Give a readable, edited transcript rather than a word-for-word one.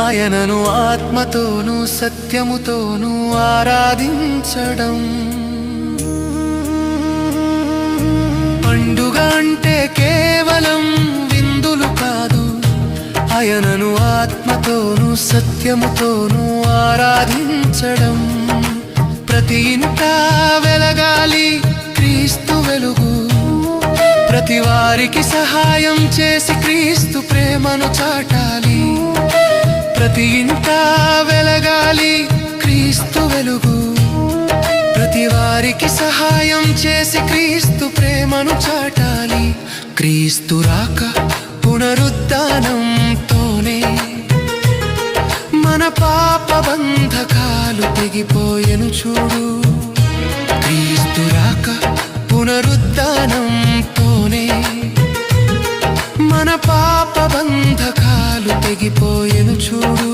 ఆయనను ఆత్మతోనూ సత్యముతోనూ ఆరాధించడం. పండుగ అంటే కేవలం విందులు కాదు, ఆయనను ఆత్మతోనూ సత్యముతోనూ ఆరాధించడం. ప్రతి ఇంటా వెలగాలి క్రీస్తు వెలుగు, ప్రతి వారికి సహాయం చేసి క్రీస్తు ప్రేమను చాటాలి. ప్రతి ఇంటా వెలగాలి క్రీస్తు వెలుగు, ప్రతి వారికి సహాయం చేసి క్రీస్తు ప్రేమను చాటాలి. క్రీస్తు రాక పునరుద్ధానంతోనే మన పాప బంధకాలు తెగిపోయెను చూడు. క్రీస్తు రాక పునరుద్ధానంతోనే మన పాప బంధకాలు తెగిపోయెను చూడు.